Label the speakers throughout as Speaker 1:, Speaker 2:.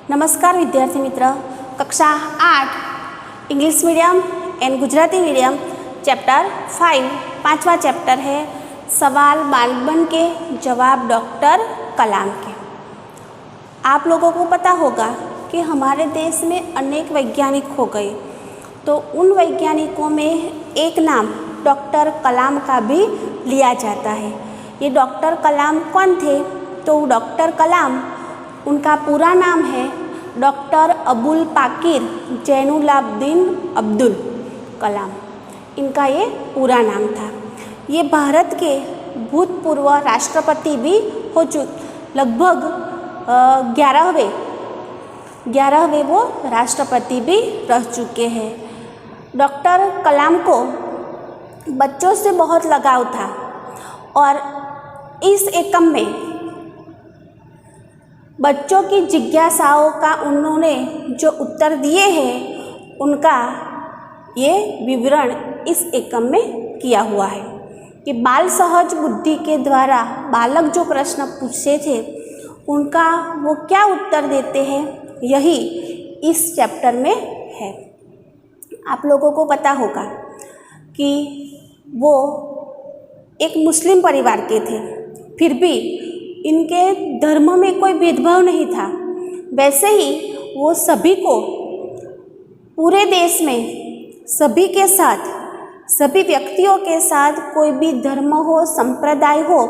Speaker 1: नमस्कार विद्यार्थी मित्र, कक्षा 8 English medium and Gujarati medium chapter 5 पाँचवा चैप्टर है सवाल बालबन के जवाब डॉक्टर कलाम के। आप लोगों को पता होगा कि हमारे देश में अनेक वैज्ञानिक हो गए, तो उन वैज्ञानिकों में एक नाम डॉक्टर कलाम का भी लिया जाता है। ये डॉक्टर कलाम कौन थे? तो डॉक्टर कलाम, उनका पूरा नाम है डॉक्टर अबुल पाकिर जैनुलाब्दीन अब्दुल कलाम। इनका ये पूरा नाम था। ये भारत के भूतपूर्व राष्ट्रपति भी हो लगभग 11वें वो राष्ट्रपति भी रह चुके हैं। डॉक्टर कलाम को बच्चों से बहुत लगाव था और इस एकम में बच्चों की जिज्ञासाओं का उन्होंने जो उत्तर दिए हैं उनका ये विवरण इस एकम में किया हुआ है कि बाल सहज बुद्धि के द्वारा बालक जो प्रश्न पूछते थे उनका वो क्या उत्तर देते हैं, यही इस चैप्टर में है। आप लोगों को पता होगा कि वो एक मुस्लिम परिवार के थे, फिर भी इनके धर्म में कोई भेदभाव नहीं था। वैसे ही वो सभी को पूरे देश में सभी के साथ, सभी व्यक्तियों के साथ, कोई भी धर्म हो, संप्रदाय हो,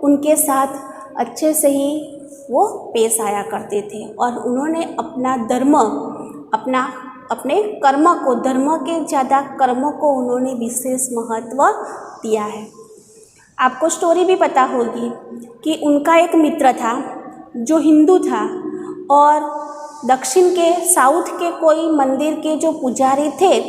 Speaker 1: उनके साथ अच्छे से ही वो पेश आया करते थे और उन्होंने अपना धर्म, अपने कर्म को, धर्म के ज़्यादा कर्मों को उन्होंने विशेष महत्व दिया है। आपको स्टोरी भी पता होगी कि उनका एक मित्र था जो हिंदू था और दक्षिण के, साउथ के कोई मंदिर के जो पुजारी थे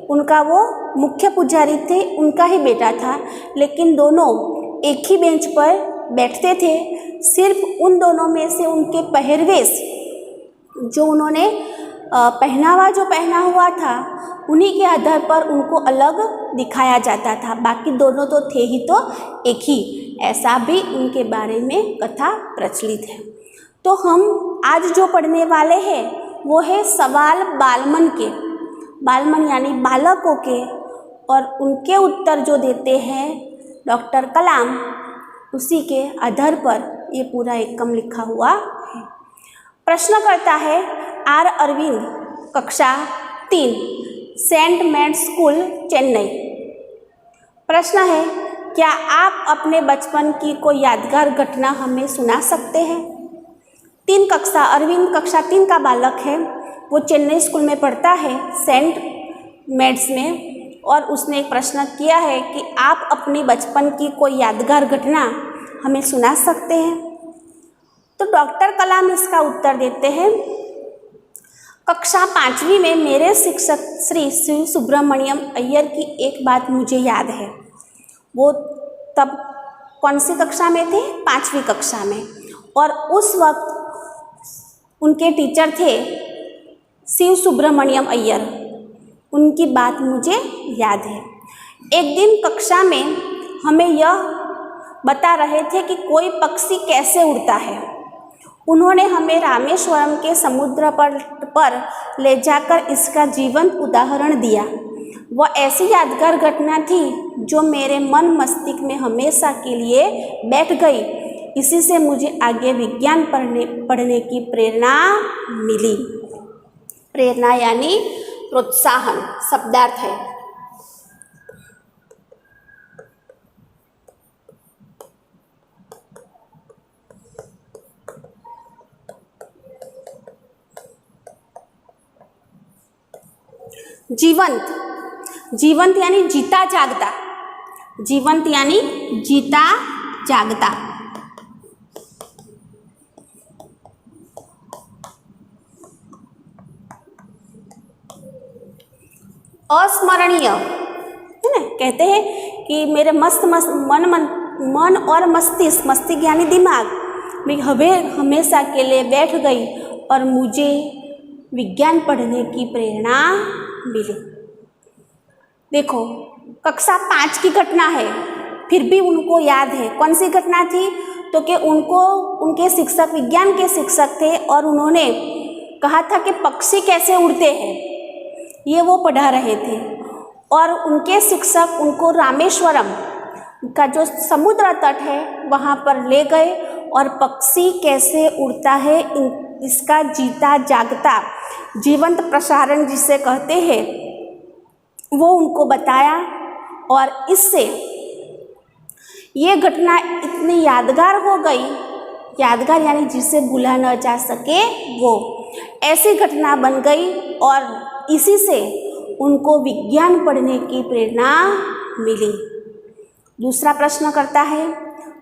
Speaker 1: उनका वो मुख्य पुजारी थे, उनका ही बेटा था, लेकिन दोनों एक ही बेंच पर बैठते थे। सिर्फ उन दोनों में से उनके पहरवेश, जो उन्होंने पहनावा जो पहना हुआ था, उन्हीं के आधार पर उनको अलग दिखाया जाता था। बाकी दोनों तो थे ही तो एक ही, ऐसा भी उनके बारे में कथा प्रचलित है। तो हम आज जो पढ़ने वाले हैं वो है सवाल बालमन के, बालमन यानी बालकों के, और उनके उत्तर जो देते हैं डॉक्टर कलाम, उसी के आधार पर ये पूरा एकम लिखा हुआ है। प्रश्न करता है आर अरविंद, कक्षा 3, सेंट मेड स्कूल, चेन्नई। प्रश्न है, क्या आप अपने बचपन की कोई यादगार घटना हमें सुना सकते हैं? अरविंद कक्षा 3 का बालक है, वो चेन्नई स्कूल में पढ़ता है, सेंट मेड्स में, और उसने एक प्रश्न किया है कि आप अपनी बचपन की कोई यादगार घटना हमें सुना सकते हैं। तो डॉक्टर कलाम इसका उत्तर देते हैं, कक्षा 5वीं में मेरे शिक्षक श्री शिव सुब्रमण्यम अय्यर की एक बात मुझे याद है। वो तब कौन सी कक्षा में थे? 5वीं कक्षा में, और उस वक्त उनके टीचर थे शिव सुब्रमण्यम अय्यर। उनकी बात मुझे याद है। एक दिन कक्षा में हमें यह बता रहे थे कि कोई पक्षी कैसे उड़ता है। उन्होंने हमें रामेश्वरम के समुद्र पर ले जाकर इसका जीवंत उदाहरण दिया। वह ऐसी यादगार घटना थी जो मेरे मन मस्तिष्क में हमेशा के लिए बैठ गई। इसी से मुझे आगे विज्ञान पढ़ने की प्रेरणा मिली। प्रेरणा यानी प्रोत्साहन शब्दार्थ है। जीवंत यानी जीता जागता, जीवंत यानी जीता जागता। अस्मरणीय है ना, कहते हैं कि मेरे मन और मस्तिष्क यानी दिमाग में हमेशा के लिए बैठ गई और मुझे विज्ञान पढ़ने की प्रेरणा मिली। देखो, कक्षा 5 की घटना है, फिर भी उनको याद है। कौन सी घटना थी? तो कि उनके शिक्षक विज्ञान के शिक्षक थे और उन्होंने कहा था कि पक्षी कैसे उड़ते हैं, ये वो पढ़ा रहे थे। और उनके शिक्षक उनको रामेश्वरम का जो समुद्र तट है वहाँ पर ले गए और पक्षी कैसे उड़ता है इसका जीता जागता जीवंत प्रसारण जिसे कहते हैं वो उनको बताया। और इससे ये घटना इतनी यादगार हो गई, यादगार यानी जिसे भूला न जा सके वो ऐसी घटना बन गई और इसी से उनको विज्ञान पढ़ने की प्रेरणा मिली। दूसरा प्रश्न करता है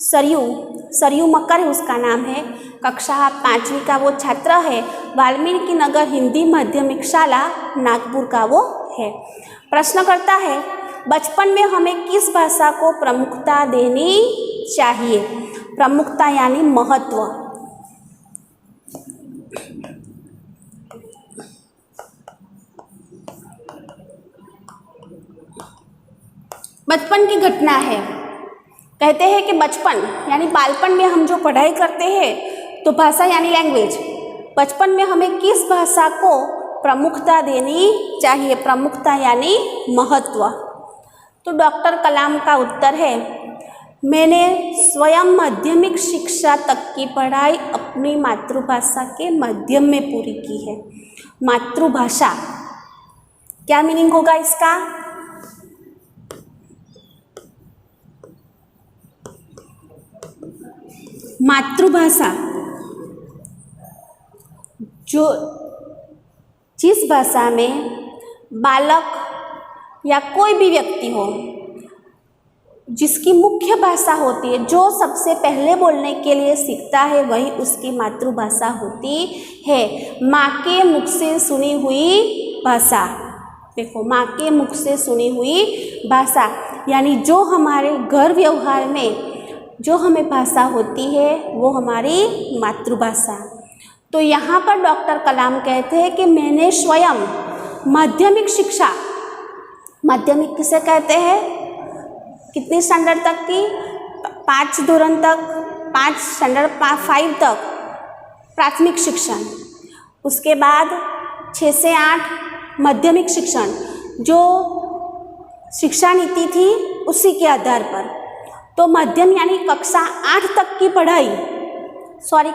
Speaker 1: सरयू मकर उसका नाम है, कक्षा 5वीं का वो छात्र है, वाल्मीकि नगर हिंदी माध्यमिक शाला नागपुर का वो है। प्रश्न करता है बचपन में हमें किस भाषा को प्रमुखता देनी चाहिए? प्रमुखता यानी महत्व। बचपन की घटना है, कहते हैं कि बचपन यानी बालपन में हम जो पढ़ाई करते हैं तो भाषा यानी लैंग्वेज, बचपन में हमें किस भाषा को प्रमुखता देनी चाहिए? प्रमुखता यानी महत्व। तो डॉक्टर कलाम का उत्तर है मैंने स्वयं माध्यमिक शिक्षा तक की पढ़ाई अपनी मातृभाषा के माध्यम में पूरी की है। मातृभाषा क्या मीनिंग होगा इसका? मातृभाषा जो जिस भाषा में बालक या कोई भी व्यक्ति हो जिसकी मुख्य भाषा होती है, जो सबसे पहले बोलने के लिए सीखता है वही उसकी मातृभाषा होती है। माँ के मुख से सुनी हुई भाषा, देखो माँ के मुख से सुनी हुई भाषा यानी जो हमारे घर व्यवहार में जो हमें भाषा होती है वो हमारी मातृभाषा। तो यहाँ पर डॉक्टर कलाम कहते हैं कि मैंने स्वयं माध्यमिक शिक्षा, माध्यमिक किसे कहते हैं? कितनी स्टैंडर्ड तक की? 5 धोरण तक, 5 स्टैंडर्ड 5 तक प्राथमिक शिक्षण, उसके बाद 6 से 8 माध्यमिक शिक्षण जो शिक्षा नीति थी उसी के आधार पर। तो मध्यम यानी कक्षा 8 तक की पढ़ाई,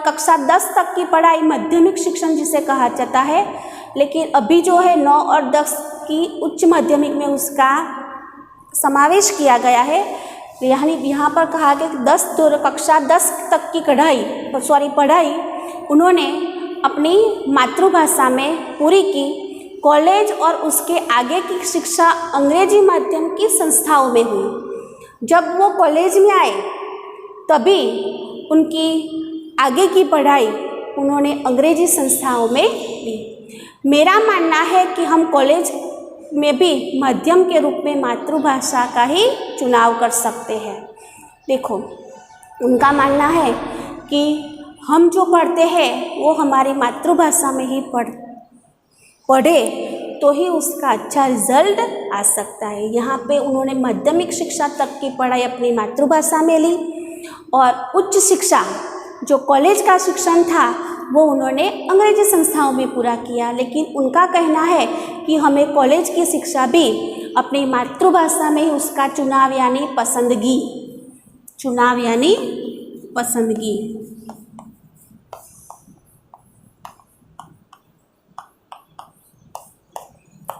Speaker 1: कक्षा 10 तक की पढ़ाई माध्यमिक शिक्षण जिसे कहा जाता है। लेकिन अभी जो है 9 और 10 की उच्च माध्यमिक में उसका समावेश किया गया है। यानी यहाँ पर कहा गया कि कक्षा 10 तक की पढ़ाई उन्होंने अपनी मातृभाषा में पूरी की। कॉलेज और उसके आगे की शिक्षा अंग्रेजी माध्यम की संस्थाओं में हुई। जब वो कॉलेज में आए तभी उनकी आगे की पढ़ाई उन्होंने अंग्रेजी संस्थाओं में ली। मेरा मानना है कि हम कॉलेज में भी माध्यम के रूप में मातृभाषा का ही चुनाव कर सकते हैं। देखो उनका मानना है कि हम जो पढ़ते हैं वो हमारी मातृभाषा में ही पढ़े तो ही उसका अच्छा रिजल्ट आ सकता है। यहाँ पे उन्होंने माध्यमिक शिक्षा तक की पढ़ाई अपनी मातृभाषा में ली और उच्च शिक्षा जो कॉलेज का शिक्षण था वो उन्होंने अंग्रेजी संस्थाओं में पूरा किया। लेकिन उनका कहना है कि हमें कॉलेज की शिक्षा भी अपनी मातृभाषा में ही उसका चुनाव यानी पसंदगी।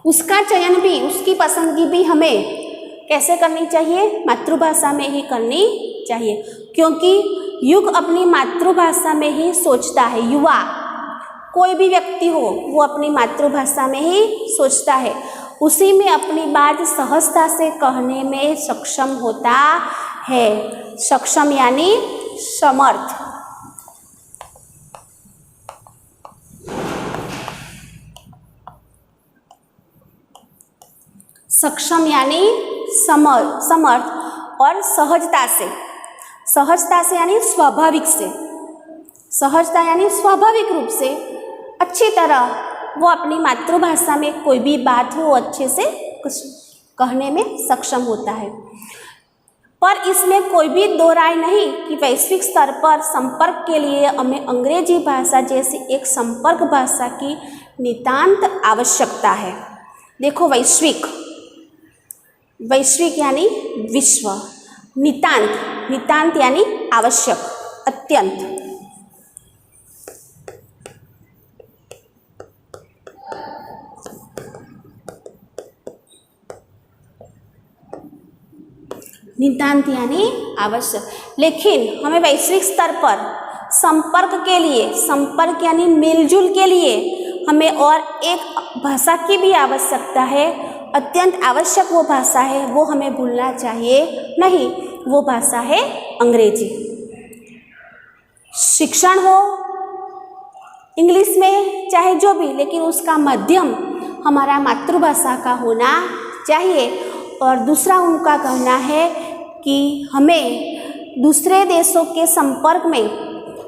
Speaker 1: उसका चयन भी, उसकी पसंदगी भी हमें कैसे करनी चाहिए? मातृभाषा में ही करनी चाहिए, क्योंकि युग अपनी मातृभाषा में ही सोचता है। युवा कोई भी व्यक्ति हो वो अपनी मातृभाषा में ही सोचता है, उसी में अपनी बात सहजता से कहने में सक्षम होता है। सक्षम यानी समर्थ। सक्षम यानी समर्थ और सहजता से यानी स्वाभाविक से, सहजता यानी स्वाभाविक रूप से अच्छी तरह वो अपनी मातृभाषा में कोई भी बात हो अच्छे से कुछ कहने में सक्षम होता है। पर इसमें कोई भी दो राय नहीं कि वैश्विक स्तर पर संपर्क के लिए हमें अंग्रेजी भाषा जैसी एक संपर्क भाषा की नितांत आवश्यकता है। देखो, वैश्विक, वैश्विक यानी विश्व, नितांत, नितांत यानी आवश्यक, अत्यंत। नितांत यानी आवश्यक। लेकिन हमें वैश्विक स्तर पर संपर्क के लिए, संपर्क यानी मेलजुल के लिए हमें और एक भाषा की भी आवश्यकता है। अत्यंत आवश्यक वो भाषा है, वो हमें भूलना चाहिए नहीं, वो भाषा है अंग्रेजी। शिक्षण हो इंग्लिश में चाहे जो भी, लेकिन उसका माध्यम हमारा मातृभाषा का होना चाहिए। और दूसरा उनका कहना है कि हमें दूसरे देशों के संपर्क में,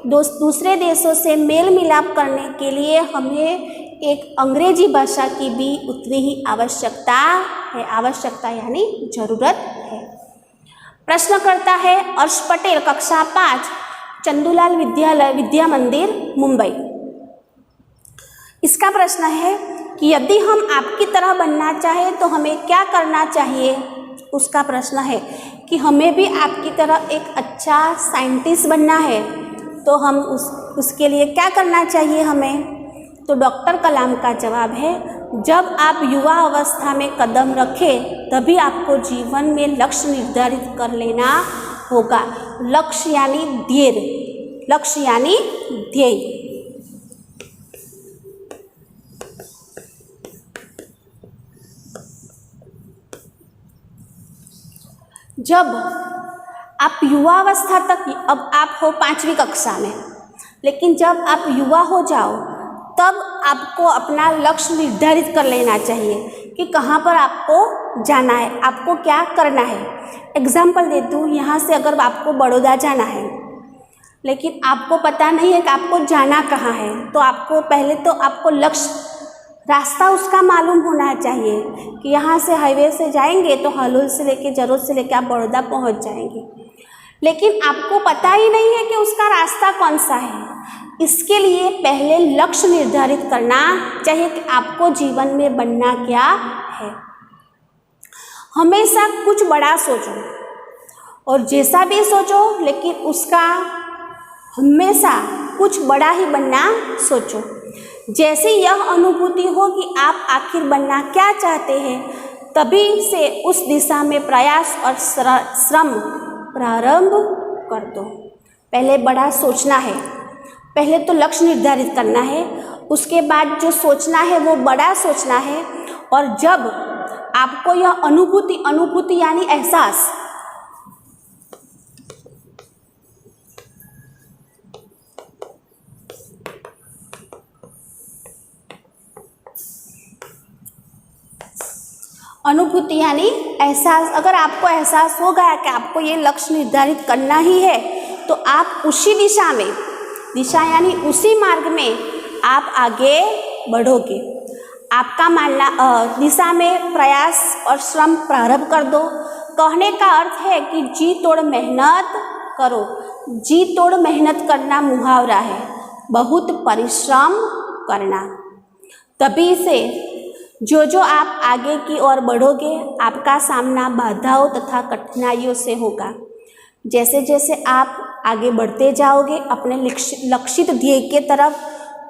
Speaker 1: दूसरे देशों से मेल मिलाप करने के लिए हमें एक अंग्रेजी भाषा की भी उतनी ही आवश्यकता है। आवश्यकता यानी जरूरत है। प्रश्न करता है अर्श पटेल, कक्षा 5, चंदूलाल विद्यालय, विद्या मंदिर, मुंबई। इसका प्रश्न है कि यदि हम आपकी तरह बनना चाहें तो हमें क्या करना चाहिए। उसका प्रश्न है कि हमें भी आपकी तरह एक अच्छा साइंटिस्ट बनना है, तो हम उसके लिए क्या करना चाहिए हमें। तो डॉक्टर कलाम का जवाब है, जब आप युवा अवस्था में कदम रखें तभी आपको जीवन में लक्ष्य निर्धारित कर लेना होगा। लक्ष्य यानी ध्येय, लक्ष्य यानी ध्येय। जब आप युवावस्था तक, अब आप हो 5वीं कक्षा में, लेकिन जब आप युवा हो जाओ तब आपको अपना लक्ष्य निर्धारित कर लेना चाहिए कि कहाँ पर आपको जाना है, आपको क्या करना है। एग्जाम्पल दे दूँ, यहाँ से अगर आपको बड़ौदा जाना है लेकिन आपको पता नहीं है कि आपको जाना कहाँ है, तो आपको पहले तो आपको लक्ष्य, रास्ता उसका मालूम होना चाहिए कि यहाँ से हाईवे से जाएंगे तो हलोल से लेके, जरोद से लेके आप बड़ौदा पहुँच जाएंगे, लेकिन आपको पता ही नहीं है कि उसका रास्ता कौन सा है। इसके लिए पहले लक्ष्य निर्धारित करना चाहिए कि आपको जीवन में बनना क्या है। हमेशा कुछ बड़ा सोचो और जैसा भी सोचो, लेकिन उसका हमेशा कुछ बड़ा ही बनना सोचो। जैसे यह अनुभूति हो कि आप आखिर बनना क्या चाहते हैं, तभी से उस दिशा में प्रयास और श्रम प्रारंभ कर दो। पहले बड़ा सोचना है, पहले तो लक्ष्य निर्धारित करना है, उसके बाद जो सोचना है वो बड़ा सोचना है। और जब आपको यह अनुभूति, अनुभूति यानी एहसास, अनुभूति यानी एहसास, अगर आपको एहसास हो गया कि आपको ये लक्ष्य निर्धारित करना ही है, तो आप उसी दिशा में, दिशा यानी उसी मार्ग में आप आगे बढ़ोगे। आपका मानना दिशा में प्रयास और श्रम प्रारंभ कर दो। कहने का अर्थ है कि जी तोड़ मेहनत करो। जी तोड़ मेहनत करना मुहावरा है, बहुत परिश्रम करना। तभी से जो आप आगे की ओर बढ़ोगे, आपका सामना बाधाओं तथा कठिनाइयों से होगा। जैसे जैसे आप आगे बढ़ते जाओगे अपने लक्षित ध्येय के तरफ,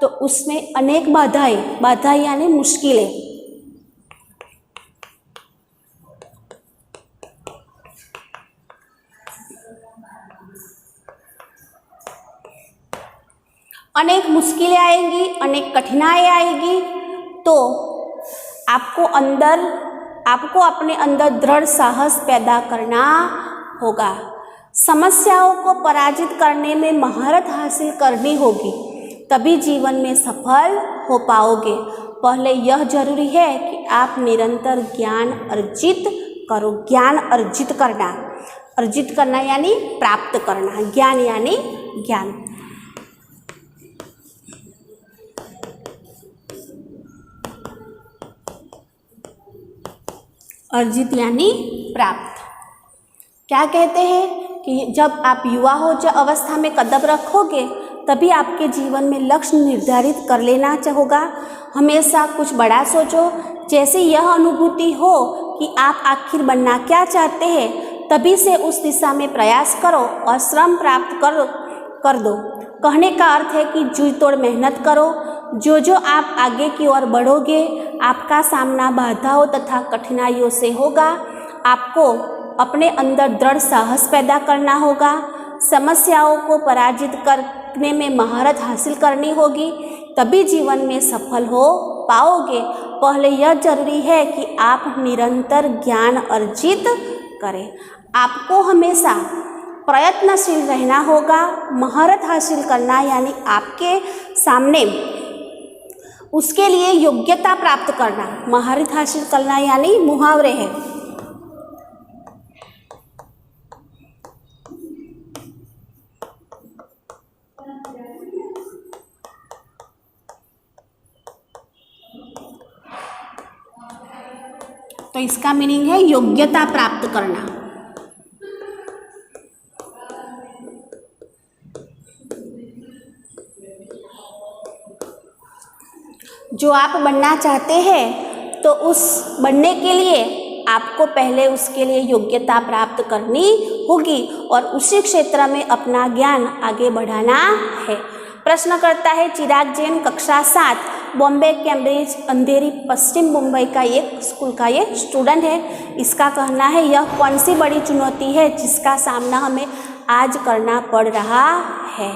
Speaker 1: तो उसमें अनेक बाधाएं यानी मुश्किलें, अनेक मुश्किलें आएंगी, अनेक कठिनाई आएगी। तो आपको अपने अंदर दृढ़ साहस पैदा करना होगा। समस्याओं को पराजित करने में महारत हासिल करनी होगी, तभी जीवन में सफल हो पाओगे। पहले यह जरूरी है कि आप निरंतर ज्ञान अर्जित करो। ज्ञान अर्जित करना यानी प्राप्त करना, ज्ञान यानी ज्ञान। अर्जित यानी प्राप्त। क्या कहते हैं कि जब आप युवा हो जो अवस्था में कदम रखोगे तभी आपके जीवन में लक्ष्य निर्धारित कर लेना होगा। हमेशा कुछ बड़ा सोचो। जैसे यह अनुभूति हो कि आप आखिर बनना क्या चाहते हैं तभी से उस दिशा में प्रयास करो और श्रम प्राप्त कर दो। कहने का अर्थ है कि जी तोड़ मेहनत करो। जो आप आगे की ओर बढ़ोगे आपका सामना बाधाओं तथा कठिनाइयों से होगा। आपको अपने अंदर दृढ़ साहस पैदा करना होगा। समस्याओं को पराजित करने में महारत हासिल करनी होगी, तभी जीवन में सफल हो पाओगे। पहले यह जरूरी है कि आप निरंतर ज्ञान अर्जित करें। आपको हमेशा प्रयत्नशील रहना होगा। महारत हासिल करना यानी आपके सामने उसके लिए योग्यता प्राप्त करना। महारत हासिल करना यानी मुहावरे हैं। तो इसका मीनिंग है योग्यता प्राप्त करना। जो आप बनना चाहते हैं तो उस बनने के लिए आपको पहले उसके लिए योग्यता प्राप्त करनी होगी और उसी क्षेत्र में अपना ज्ञान आगे बढ़ाना है। प्रश्न करता है चिराग जैन, कक्षा 7, बॉम्बे कैम्ब्रिज अंधेरी पश्चिम मुंबई का एक स्कूल का ये स्टूडेंट है। इसका कहना है यह कौन सी बड़ी चुनौती है जिसका सामना हमें आज करना पड़ रहा है।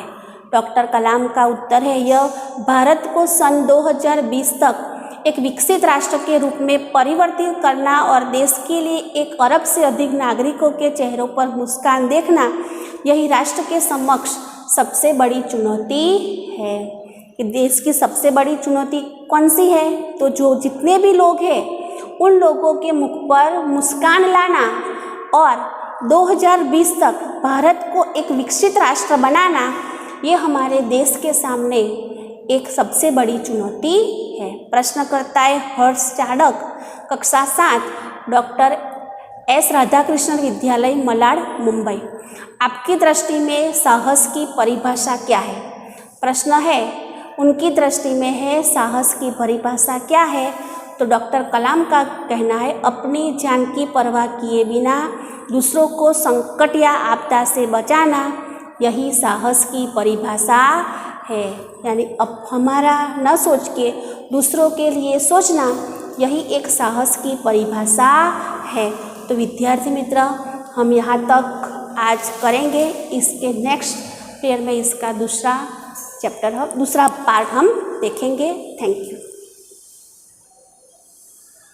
Speaker 1: डॉक्टर कलाम का उत्तर है यह भारत को सन 2020 तक एक विकसित राष्ट्र के रूप में परिवर्तित करना और देश के लिए 1 अरब से अधिक नागरिकों के चेहरों पर मुस्कान देखना, यही राष्ट्र के समक्ष सबसे बड़ी चुनौती है। कि देश की सबसे बड़ी चुनौती कौन सी है? तो जो जितने भी लोग हैं उन लोगों के मुख पर मुस्कान लाना और 2020 तक भारत को एक विकसित राष्ट्र बनाना, ये हमारे देश के सामने एक सबसे बड़ी चुनौती है। प्रश्न करता है हर्ष चाणक, कक्षा 7, डॉक्टर एस राधाकृष्णन विद्यालय मलाड मुंबई। आपकी दृष्टि में साहस की परिभाषा क्या है? प्रश्न है उनकी दृष्टि में है साहस की परिभाषा क्या है? तो डॉक्टर कलाम का कहना है अपनी जान की परवाह किए बिना दूसरों को संकट या आपदा से बचाना, यही साहस की परिभाषा है। यानी अब हमारा न सोच के दूसरों के लिए सोचना, यही एक साहस की परिभाषा है। तो विद्यार्थी मित्र, हम यहाँ तक आज करेंगे। इसके नेक्स्ट पीरियड में इसका दूसरा पार्ट हम देखेंगे। Thank you.